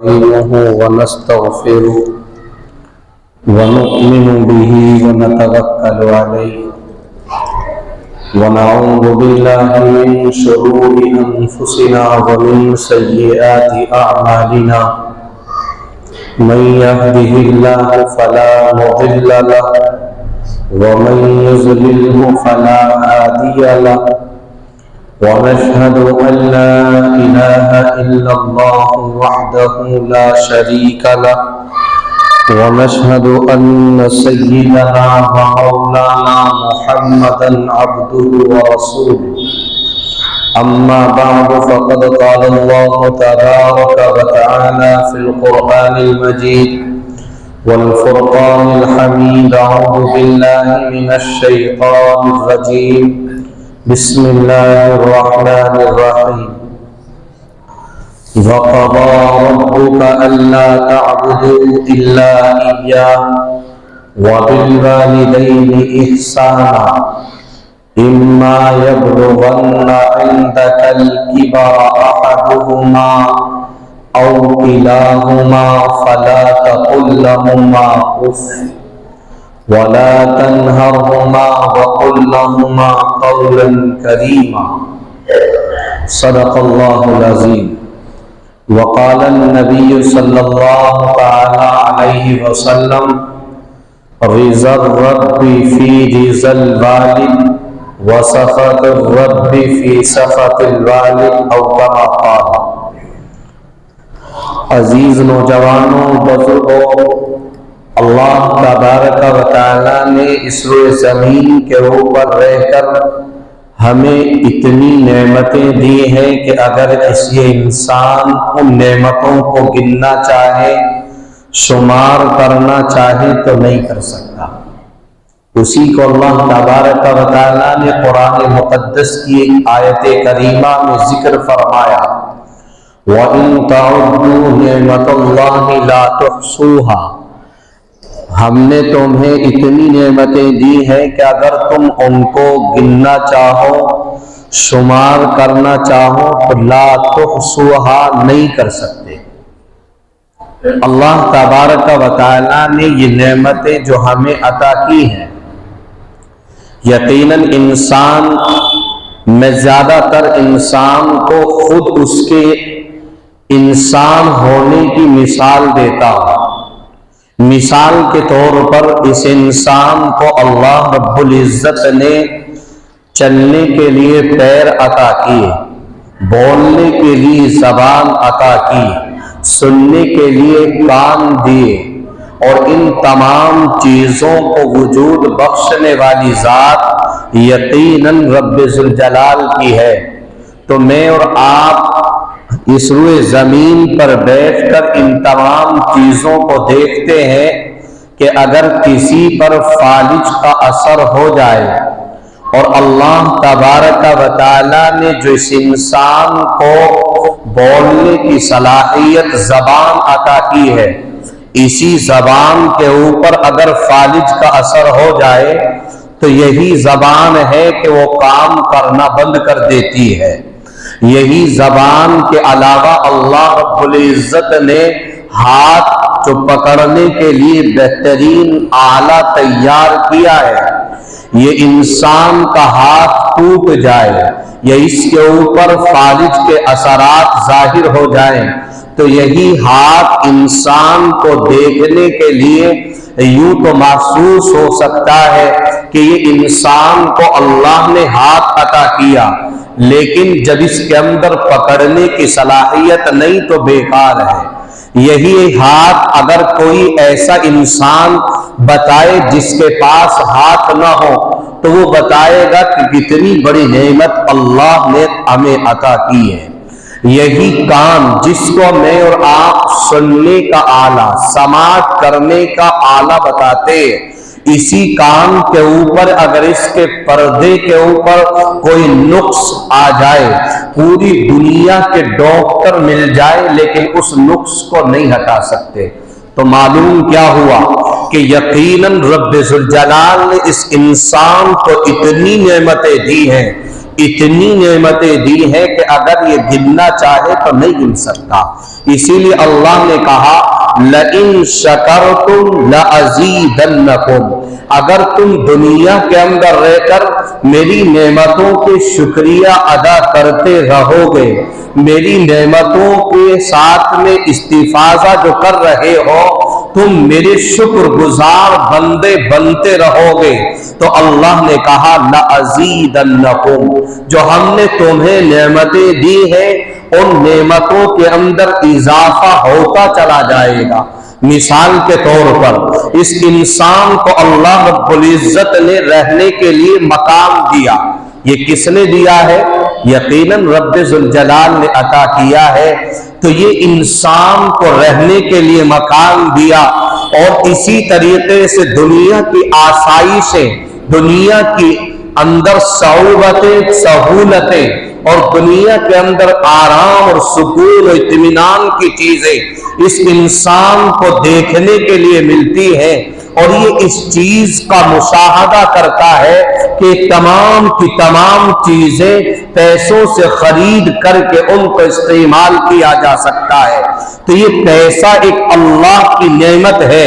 نستعينه ونستغفره ونؤمن به ونتوكل عليه ونعوذ بالله من شرور أنفسنا ومن سيئات أعمالنا من يهده الله فلا مضل له ومن يضلله فلا هادي له ونشهد أن لا إله إلا الله وحده لا شريك له ونشهد أن سيدنا ومولانا محمدا عبده ورسوله أما بعد فقد قال الله تبارك وتعالى في القرآن المجيد والفرقان الحميد أعوذ بالله من الشيطان الرجيم بسم الله الرحمن الرحيم وقضى ربك ألا تعبدوا إلا إياه وبالوالدين إحسانا إما يبلغن عندك الكبر أحدهما أو كلاهما فلا تقل لهما أف ولا تنهرهما وقل لهما قولا كريما صدق الله العظيم وقال النبي صلى الله تعالى عليه وسلم رضا الرب في رضا الوالد وسخط الرب في سخط الوالد او كما قال۔ عزیز نوجوانوں، بزرگوں، اللہ تبارک و تعالیٰ نے اس روئے زمین کے اوپر رہ کر ہمیں اتنی نعمتیں دی ہیں کہ اگر کسی انسان ان نعمتوں کو گننا چاہے، شمار کرنا چاہے تو نہیں کر سکتا۔ اسی کو اللہ تبارک و تعالیٰ نے قرآن مقدس کی ایک آیت کریمہ میں ذکر فرمایا وَإِن تَعُدُّوا نِعْمَتَ اللَّهِ لَا تُحْصُوهَا، ہم نے تمہیں اتنی نعمتیں دی ہیں کہ اگر تم ان کو گننا چاہو، شمار کرنا چاہو تو لا تحصوها نہیں کر سکتے۔ اللہ تبارک و تعالیٰ نے یہ نعمتیں جو ہمیں عطا کی ہیں، یقیناً انسان میں زیادہ تر انسان کو خود اس کے انسان ہونے کی مثال دیتا ہوں۔ مثال کے طور پر اس انسان کو اللہ رب العزت نے چلنے کے لیے پیر عطا کیے، بولنے کے لیے زبان عطا کی، سننے کے لیے کان دیے، اور ان تمام چیزوں کو وجود بخشنے والی ذات یقیناً رب ذوالجلال کی ہے۔ تو میں اور آپ اس روئے زمین پر بیٹھ کر ان تمام چیزوں کو دیکھتے ہیں کہ اگر کسی پر فالج کا اثر ہو جائے، اور اللہ تبارک و تعالیٰ نے جو اس انسان کو بولنے کی صلاحیت زبان عطا کی ہے، اسی زبان کے اوپر اگر فالج کا اثر ہو جائے تو یہی زبان ہے کہ وہ کام کرنا بند کر دیتی ہے۔ یہی زبان کے علاوہ اللہ رب العزت نے ہاتھ جو پکڑنے کے لیے بہترین آلہ تیار کیا ہے، یہ انسان کا ہاتھ ٹوٹ جائے یا اس کے اوپر فالج کے اثرات ظاہر ہو جائیں تو یہی ہاتھ انسان کو دیکھنے کے لیے یوں تو محسوس ہو سکتا ہے کہ یہ انسان کو اللہ نے ہاتھ عطا کیا، لیکن جب اس کے اندر پکڑنے کی صلاحیت نہیں تو بیکار ہے۔ یہی ہاتھ اگر کوئی ایسا انسان بتائے جس کے پاس ہاتھ نہ ہو تو وہ بتائے گا کہ کتنی بڑی نعمت اللہ نے ہمیں عطا کی ہے۔ یہی کان جس کو میں اور آپ سننے کا آلہ، سماعت کرنے کا آلہ بتاتے ہیں، اسی کان کے اوپر اگر اس کے پردے کے اوپر کوئی نقص آ جائے، پوری دنیا کے ڈاکٹر مل جائے لیکن اس نقص کو نہیں ہٹا سکتے، تو معلوم کیا ہوا کہ یقیناً رب ذوالجلال نے اس انسان کو اتنی نعمتیں دی ہیں اتنی نعمتیں دی ہیں کہ اگر یہ گننا چاہے تو نہیں گن سکتا۔ اسی لیے اللہ نے کہا لَإِن شَكَرْتُمْ لَأَزِيدَنَّكُمْ، اگر تم دنیا کے اندر رہ کر میری نعمتوں کے شکریہ ادا کرتے رہو گے، میری نعمتوں کے ساتھ میں استفاضہ جو کر رہے ہو، تم میرے شکر گزار بندے بنتے رہو گے، تو اللہ نے کہا لَأَزِيدَنَّكُمْ، جو ہم نے تمہیں نعمتیں دی ہیں ان نعمتوں کے اندر اضافہ ہوتا چلا جائے گا۔ مثال کے طور پر اس انسان کو اللہ رب العزت نے رہنے کے لیے مقام دیا، یہ کس نے دیا ہے؟ یقیناً رب ذوالجلال نے عطا کیا ہے۔ تو یہ انسان کو رہنے کے لیے مقام دیا، اور اسی طریقے سے دنیا کی آسائشیں، دنیا کی اندر صعوبتیں، سہولتیں، اور دنیا کے اندر آرام اور سکون و اطمینان کی چیزیں اس انسان کو دیکھنے کے لیے ملتی ہیں، اور یہ اس چیز کا مشاہدہ کرتا ہے کہ تمام کی تمام چیزیں پیسوں سے خرید کر کے ان کو استعمال کیا جا سکتا ہے۔ تو یہ پیسہ ایک اللہ کی نعمت ہے،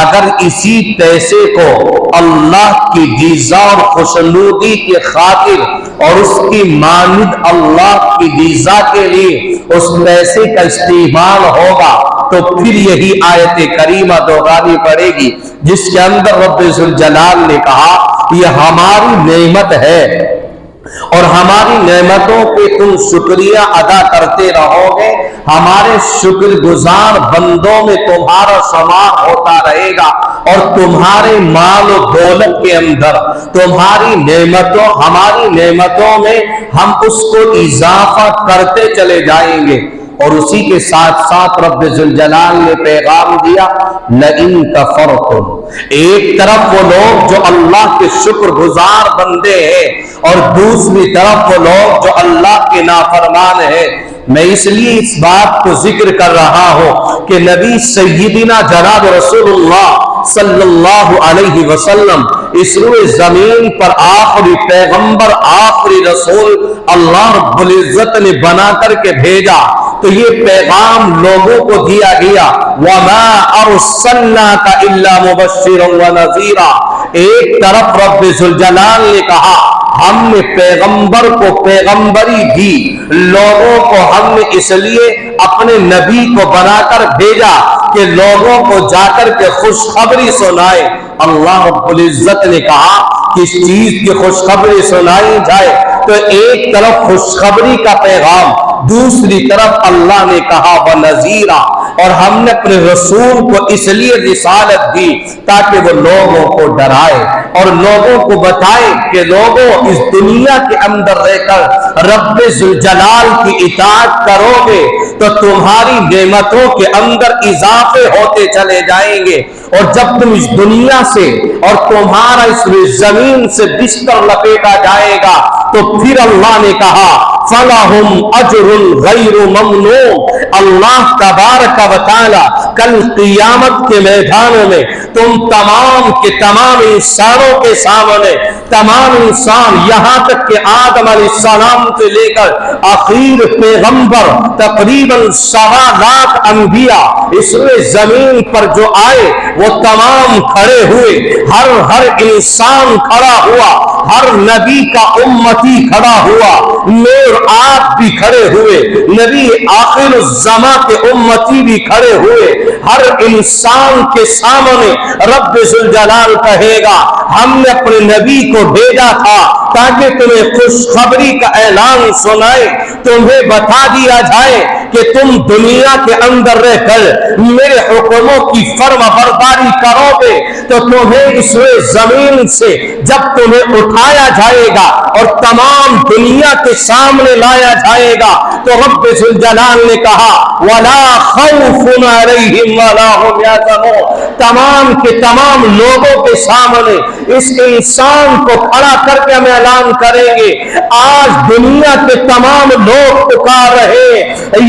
اگر اسی پیسے کو اللہ کی رضا اور خوشنودی کی خاطر اور اس کی مانند اللہ کی رضا کے لیے اس پیسے کا استعمال ہوگا، تو پھر یہی آیت کریمہ دہرانی پڑے گی جس کے اندر رب ذوالجلال نے کہا یہ ہماری نعمت ہے، اور ہماری نعمتوں کے تم شکریہ ادا کرتے رہو گے، ہمارے شکر گزار بندوں میں تمہارا شمار ہوتا رہے گا، اور تمہارے مال و دولت کے اندر تمہاری نعمتوں، ہماری نعمتوں میں ہم اس کو اضافہ کرتے چلے جائیں گے۔ اور اسی کے ساتھ ساتھ رب ذوالجلال نے پیغام دیا لَإِن كَفَرْتُمْ، ایک طرف وہ لوگ جو اللہ کے شکر گزار بندے ہیں، اور دوسری طرف وہ لوگ جو اللہ کے نافرمان ہیں۔ میں اس لیے اس بات کو ذکر کر رہا ہوں کہ نبی سیدنا جناب رسول اللہ صلی اللہ علیہ وسلم اس روئے زمین پر آخری پیغمبر، آخری رسول اللہ رب العزت نے بنا کر کے بھیجا، تو یہ پیغام لوگوں کو دیا گیا وَمَا أَرْسَلْنَاكَ إِلَّا مُبَشِّرًا وَنَذِيرًا۔ ایک طرف رب ذوالجلال نے کہا ہم نے پیغمبر کو پیغمبری دی، لوگوں کو ہم نے اس لیے اپنے نبی کو بنا کر بھیجا کہ لوگوں کو جا کر کے خوشخبری سنائے۔ اللہ رب العزت نے کہا کس چیز کی خوشخبری سنائی جائے؟ تو ایک طرف خوشخبری کا پیغام، دوسری طرف اللہ نے کہا وَنَذِيرًا، اور ہم نے اپنے رسول کو اس لیے رسالت دی تاکہ وہ لوگوں کو ڈرائے اور لوگوں کو بتائے کہ لوگوں اس دنیا کے اندر رہ کر رب ذوالجلال کی اطاعت کرو گے تو تمہاری نعمتوں کے اندر اضافے ہوتے چلے جائیں گے، اور جب تم اس دنیا سے اور تمہارا اس زمین سے بستر لپیٹا جائے گا تو پھر اللہ نے کہا فَلَهُمْ أَجْرٌ غَيْرُ مَمْنُونٍ، اللہ تبارک و تعالی کل قیامت کے میدانوں میں تم تمام کے تمام انسانوں کے سامنے، تمام انسان یہاں تک کہ آدم علیہ السلام سے لے کر آخر پیغمبر تقریباً 1.25 لاکھ انبیاء اس زمین پر جو آئے وہ تمام کھڑے ہوئے، ہر انسان کھڑا ہوا، ہر نبی کا امتی کھڑا ہوا، نور آپ بھی کھڑے ہوئے، نبی آخر الزماں کے امتی بھی کھڑے ہوئے، ہر انسان کے سامنے رب ذوالجلال کہے گا ہم نے اپنے نبی کو بھیجا تھا تاکہ تمہیں خوشخبری کا اعلان سنائے، تمہیں بتا دیا جائے کہ تم دنیا کے اندر رہ کر میرے حکموں کی فرما برداری کرو گے تو تمہیں اس زمین سے جب تمہیں اٹھایا جائے گا اور تمام دنیا کے سامنے لایا جائے گا تو رب ذوالجلال نے کہا وَلَا خَوْفٌ عَلَيْهِمْ وَلَا هُمْ يَحْزَنُونَ، تمام کے تمام لوگوں کے سامنے اس انسان کو کھڑا کر کے ہم اعلان کریں گے آج دنیا کے تمام لوگ پکار رہے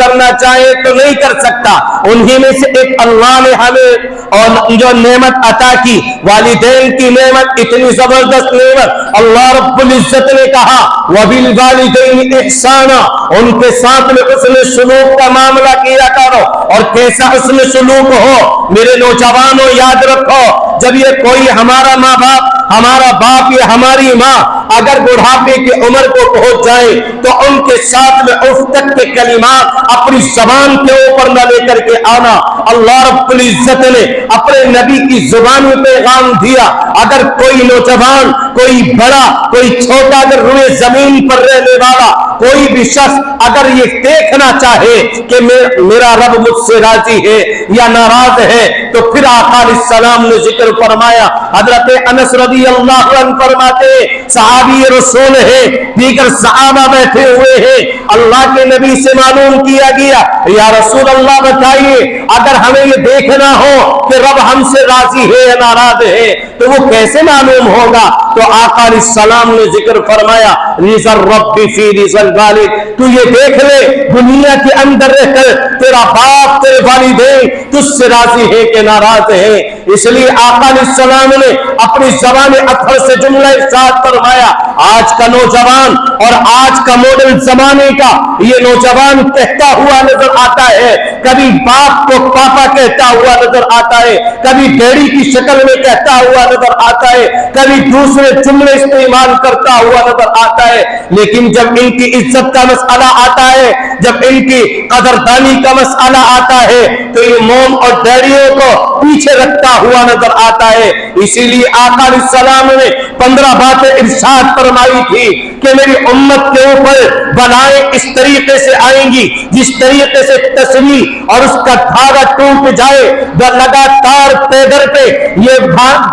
کرنا چاہے تو نہیں کر سکتا. انہی میں سے ایک اللہ نے ہمیں اور جو نعمت عطا کی، والدین کی نعمت، اتنی زبردست نعمت. اللہ رب العزت نے کہا وَبِالْوَالِدَيْنِ إِحْسَانًا، ان کے ساتھ میں حسن سلوک کا معاملہ کیا کرو. اور کیسا حسن سلوک ہو میرے نوجوانوں، یاد رکھو جب یہ کوئی ہمارا ماں باپ، ہمارا باپ یا ہماری ماں اگر بڑھاپے کی عمر کو پہنچ جائے تو ان کے ساتھ میں اف تک کے کلمات اپنی زبان کے اوپر نہ لے کر کے آنا. اللہ رب العزت نے اپنے نبی کی زبان میں پیغام دیا، اگر کوئی نوجوان، کوئی بڑا، کوئی چھوٹا، اگر روئے زمین پر رہنے والا کوئی بھی شخص اگر یہ دیکھنا چاہے کہ میرا رب مجھ سے راضی ہے یا ناراض ہے تو پھر آقا علیہ السلام نے ذکر فرمایا. حضرت انس رضی اللہ عنہ فرماتے صحابی رسول ہے، دیگر صحابہ بیٹھے ہوئے ہیں، اللہ کے نبی سے معلوم کیا گیا یا رسول اللہ بتائیے اگر ہمیں یہ دیکھنا ہو کہ رب ہم سے راضی ہے یا ناراض ہے تو وہ کیسے معلوم ہوگا؟ تو آقا علیہ السلام نے ذکر فرمایا رضا الرب فی رضا الوالد، تو یہ دیکھ لے دنیا کے اندر رہ کر تیرا باپ، تیرے والدین تجھ سے راضی ہے کہ ناراض ہے. اس لیے آقا علیہ السلام نے اپنی زبان اطہر سے جملہ ارشاد فرمایا. آج کا نوجوان اور آج کا ماڈل زمانے کا یہ نوجوان کہتا ہوا نظر آتا ہے، کبھی باپ کو پاپا کہتا ہوا نظر آتا ہے، کبھی ڈیڈی کی شکل میں کہتا ہوا نظر آتا ہے، کبھی دوسرے جملے استعمال کرتا ہوا نظر آتا ہے. لیکن جب ان کی عزت کا مسئلہ آتا ہے، جب ان کی قدردانی کا مسئلہ آتا ہے تو یہ موم اور ڈیڈیوں کو پیچھے رکھتا ہوا نظر آتا ہے. اسی لیے آقا علیہ السلام نے 15 باتیں ارشاد فرمائی تھی کہ میری امت کے اوپر بلائیں اس طریقے سے آئیں گی جس طریقے سے تصویر اور اس کا دھاگا ٹوٹ جائے، لگاتار پیدر پہ یہ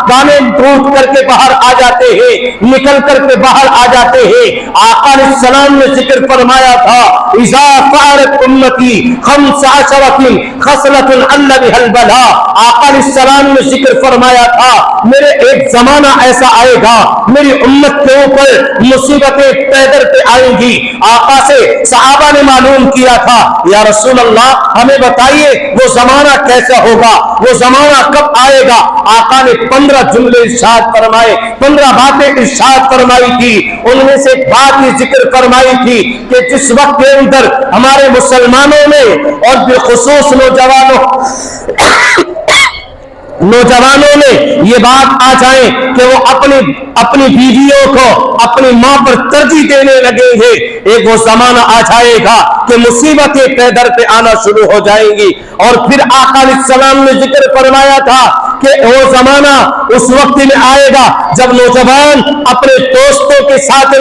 گانے ٹوٹ کر کے باہر آ جاتے ہیں، نکل کر کے باہر آ جاتے ہیں. آقا علیہ السلام نے ذکر فرمایا تھا اذا فعلت امتی 15 خصلۃ عل بها البلاء. آقا علیہ السلام نے ذکر فرمایا تھا میرے ایک زمانہ ایسا آئے گا میری امت کے اوپر مصیبتیں پیدر پہ آئیں گی. آقا سے صحابہ نے معلوم کیا تھا یا رسول اللہ ہمیں بتائیے وہ زمانہ کیسا ہوگا، وہ زمانہ کب آئے گا؟ آقا نے 15 جملے ارشاد فرمائے، 15 باتیں ارشاد فرمائی تھی. ان میں سے ایک بات یہ ذکر فرمائی تھی کہ جس وقت کے اندر ہمارے مسلمانوں میں اور بالخصوص نوجوانوں میں یہ بات آ جائے کہ وہ اپنی بیویوں کو اپنی ماں پر ترجیح دینے لگیں گے، ایک وہ زمانہ آ جائے گا کہ مصیبتیں پیدر پہ آنا شروع ہو جائیں گی. اور پھر آقا علیہ السلام نے ذکر فرمایا تھا کہ وہ زمانہ اس وقت میں آئے گا جب نوجوان اپنے دوستوں کے ساتھ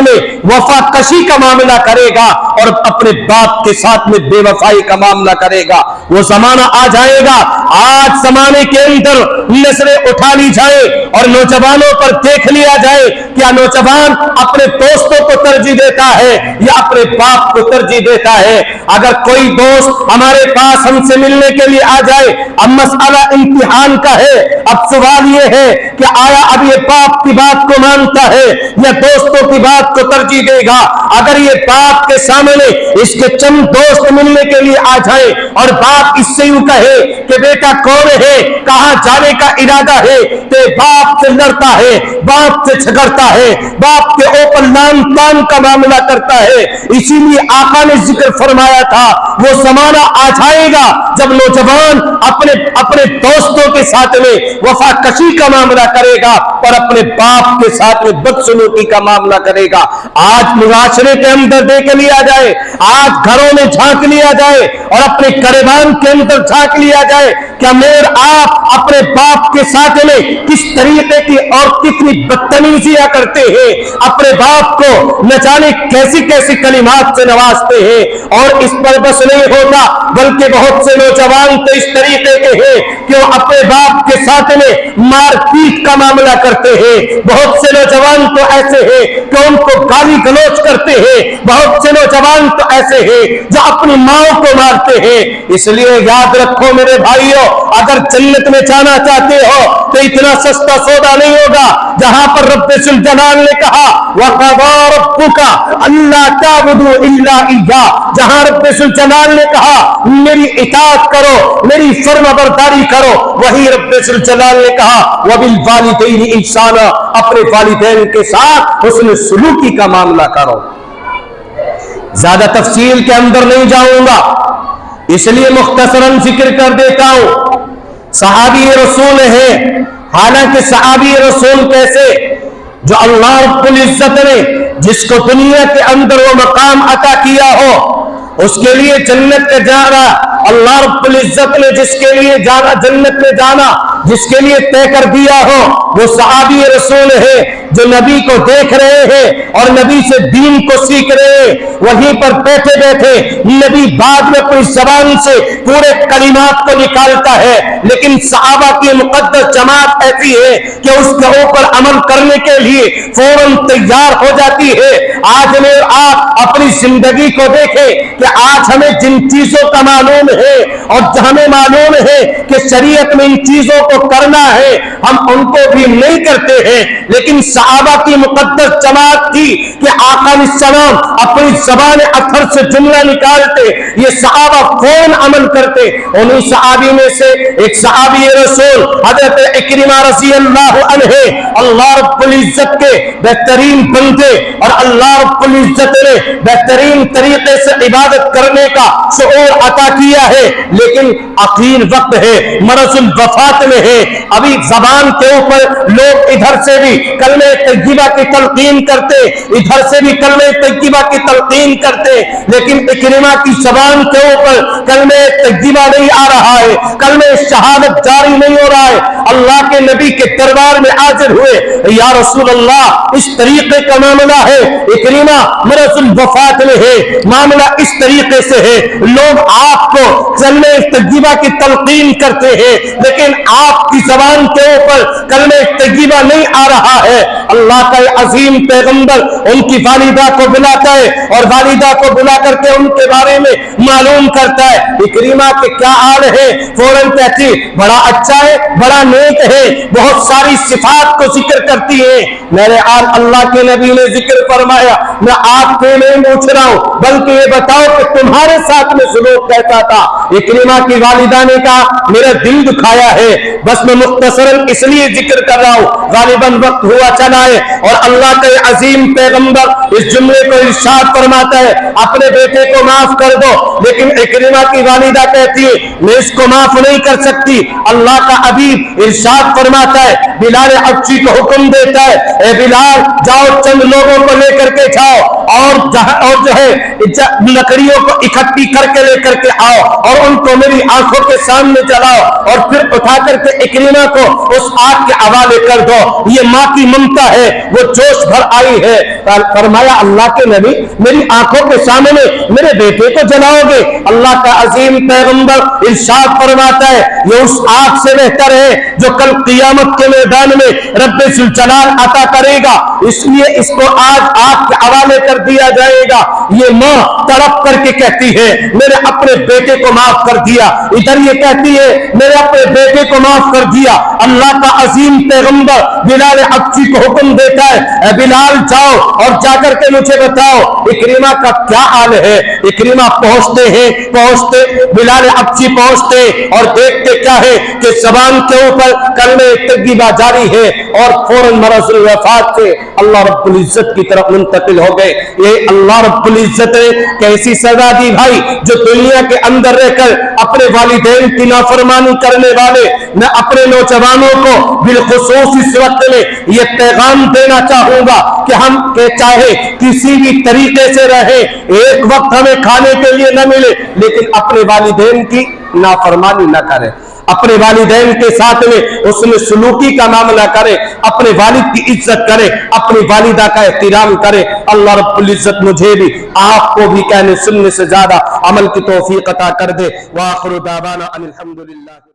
میں وفا کشی کا معاملہ کرے گا اور اپنے باپ کے ساتھ میں بے وفائی کا معاملہ کرے گا. وہ زمانہ آ جائے گا. آج زمانے کے اندر نسلیں اٹھا لی جائے اور نوجوانوں پر دیکھ لیا جائے کیا نوجوان اپنے دوستوں کو ترجیح دیتا ہے یا اپنے باپ کو ترجیح دیتا ہے. اگر کوئی دوست ہمارے پاس ہم سے ملنے کے لیے آ جائے، اب مسئلہ امتحان کا ہے، اب سوال یہ ہے کہ آیا اب یہ باپ کی بات کو مانتا ہے یا دوستوں کی بات کو ترجیح دے گا. اگر یہ باپ کے سامنے اس کے چند دوست ملنے کے لیے آ جائے اور باپ اس سے یوں کہے کہ بیٹا کون ہے، کہاں جانے کا ارادہ ہے، تو باپ سے لڑتا ہے، باپ سے جھگڑتا ہے، باپ کے اوپر لان تان کا معاملہ کرتا ہے. اسی لیے آقا نے ذکر فرمایا تھا وہ زمانہ آ جائے گا جب نوجوان اپنے دوستوں کے ساتھ میں وفا کشی کا معاملہ کرے گا اور اپنے باپ کے ساتھ میں بدسلوکی کا معاملہ کرے گا. آج معاشرے کے اندر دیکھ لیا جائے، آج گھروں میں جھانک لیا جائے اور اپنے گریبان کے اندر جھانک لیا جائے کیا میر آپ اپنے باپ کے ساتھ میں کس طریقے کی اور کتنی بدتمیزیاں کرتے ہیں، اپنے باپ کو نہ جانے کیسی کیسی کلمات سے نوازتے ہیں. اور اس پر بس نہیں ہوتا بلکہ بہت سے نوجوان تو اس طریقے کے ہیں کہ وہ اپنے باپ کے ساتھ میں مار پیٹ کا معاملہ کرتے ہیں. بہت سے نوجوان تو ایسے ہیں کہ ان کو گالی گلوچ کرتے ہیں. بہت سے نوجوان نوجوان تو ایسے ہیں جو اپنی ماں کو مارتے ہیں۔ اس لیے یاد رکھو میرے بھائیوں، اگر جنت میں جانا چاہتے ہو تو اتنا سستا سودا نہیں ہوگا۔ جہاں پر رب ذوالجلال نے کہا وَقَضَىٰ رَبُّكَ أَلَّا تَعْبُدُوا إِلَّا إِيَّاهُ، جہاں رب ذوالجلال نے کہا میری اطاعت کرو، میری فرمانبرداری کرو، وہی رب ذوالجلال نے کہا وَبِالْوَالِدَيْنِ إِحْسَانًا، اپنے والدین کے ساتھ حسن سلوکی کا معاملہ کرو۔ زیادہ تفصیل کے اندر نہیں جاؤں گا، اس لیے مختصراً ذکر کر دیتا ہوں۔ صحابی رسول ہیں، حالانکہ صحابی رسول کیسے؟ جو اللہ رب العزت نے جس کو دنیا کے اندر وہ مقام عطا کیا ہو، اس کے لیے جنت کا جانا، اللہ رب العزت نے جس کے لیے جانا جنت میں جانا جس کے لیے طے کر دیا ہو، وہ صحابی رسول ہے جو نبی کو دیکھ رہے ہیں اور نبی سے دین کو سیکھ رہے ہیں۔ وہیں پر بیٹھے بیٹھے نبی بعد میں اپنی زبان سے پورے کلمات کو نکالتا ہے، لیکن صحابہ کی مقدس جماعت ایسی ہے کہ اس کے اوپر عمل کرنے کے لیے فوراً تیار ہو جاتی ہے۔ آج میں آپ اپنی زندگی کو دیکھیں کہ آج ہمیں جن چیزوں کا معلوم ہے اور ہمیں معلوم ہے کہ شریعت میں ان چیزوں کو کرنا ہے، ہم ان کو بھی نہیں کرتے ہیں، لیکن صحابہ کی مقدس جماعت تھی کہ آقا علیہ السلام اپنی زبان اثر سے جملہ نکالتے، یہ صحابہ فوراً عمل کرتے۔ انہی صحابی میں سے ایک صحابی رسول حضرت اکرمہ رضی اللہ عنہ، اللہ رب العزت کے بہترین بندے اور اللہ رب العزت نے بہترین طریقے سے عبادت کرنے کا شعور عطا کیا ہے، لیکن اخیر وقت ہے، مرض الوفات میں ہے، ابھی زبان کے اوپر لوگ ادھر سے بھی کلمہ طیبہ کی تلقین کرتے، ادھر سے بھی کلمہ طیبہ کی تلقین کرتے، لیکن اکرمہ کی زبان کے اوپر کلمہ طیبہ نہیں آ رہا ہے، کلمہ شہادت جاری نہیں ہو رہا ہے۔ اللہ کے نبی کے دربار میں حاضر ہوئے، یا رسول اللہ اس طریقے کا معاملہ ہے، اکرمہ مرض الوفات میں ہے، معاملہ اس طریقے سے ہے، لوگ آپ کو کلمہ طیبہ کی تلقین کرتے ہیں لیکن آپ کی زبان کے اوپر کلمہ طیبہ نہیں آ رہا ہے۔ اللہ کا عظیم پیغمبر ان کی والدہ کو بلاتا ہے اور والدہ کو بلا کر کے ان کے بارے میں معلوم کرتا ہے، اکرمہ کے کیا حال ہے؟ فوراً کہتی بڑا اچھا ہے، بڑا نیک ہے، بہت ساری صفات کو ذکر کرتی ہے۔ میرے آل اللہ کے نبی نے ذکر فرمایا میں آپ کے نہیں پوچھ رہا ہوں بلکہ یہ بتاؤ کہ تمہارے ساتھ میں سلوک کیسا تھا؟ اکرمہ کی والدہ نے کہا میرا دل دکھایا ہے، بس میں مختصراً اس لیے ذکر کر رہا ہوں، غالباً وقت ہوا چلا ہے، اور اللہ کے عظیم پیغمبر اس جملے کو ارشاد فرماتا ہے اپنے بیٹے کو معاف کر دو، لیکن اکرمہ کی والدہ کہتی ہے میں اس کو معاف نہیں کر سکتی۔ اللہ کا حبیب ارشاد فرماتا ہے، بلال حبشی کو حکم دیتا ہے اے بلال جاؤ چند لوگوں کو لے کر کے جاؤ اور جو ہے لکڑیوں کو اکٹھی کر کے لے کر کے آؤ اور ان کو میری آنکھوں کے سامنے جلاؤ اور پھر اٹھا کر کے اکرمہ کو اس آگ کے حوالے کر دو۔ یہ ماں کی ممتا ہے، وہ جوش بھر آئی ہے۔ فرمایا اللہ کے نبی میری آنکھوں کے سامنے میرے بیٹے کو جلاؤ گے؟ اللہ کا عظیم پیغمبر ارشاد فرماتا ہے یہ اس آگ سے بہتر ہے جو کل قیامت کے میدان میں رب ذوالجلال عطا کرے گا، اس لیے اس کو آج آگ کے حوالے کر دیا جائے گا۔ یہ ماں تڑپ کر کے کہتی ہے میرے اپنے بیٹے کو معاف کر دیا، ادھر یہ کہتی ہے میرے اپنے بیٹے کو معاف کر دیا۔ اللہ کا عظیم پیغمبر بلال حبشی کو حکم دیتا ہے اے بلال جاؤ اور جا کر کے مجھے بتاؤ اکرمہ کا کیا حال ہے۔ اکرمہ پہنچتے بلال حبشی پہنچتے اور دیکھتے کیا ہے کہ زبان کے اوپر کلمہ طیبہ جاری ہے اور فوراً مرض الوفات سے اللہ رب العزت کی طرف منتقل ہو گئے۔ یہ اللہ رب العزت نے کیسی سزا دی بھائی، جو دنیا کے اندر رہ کر اپنے والدین کی نافرمانی کرنے والے۔ میں اپنے نوجوانوں کو بالخصوص اس وقت میں یہ پیغام دینا چاہوں گا کہ ہم چاہے کسی بھی طریقے سے رہے، ایک وقت ہمیں کھانے کے لیے نہ ملے لیکن اپنے والدین کی نافرمانی نہ کرے، اپنے والدین کے ساتھ میں حسن سلوکی کا معاملہ کرے، اپنے والد کی عزت کرے، اپنی والدہ کا احترام کرے۔ اللہ رب العزت مجھے بھی آپ کو بھی کہنے سننے سے زیادہ عمل کی توفیق عطا کر دے۔ وآخر دعوانا ان الحمدللہ۔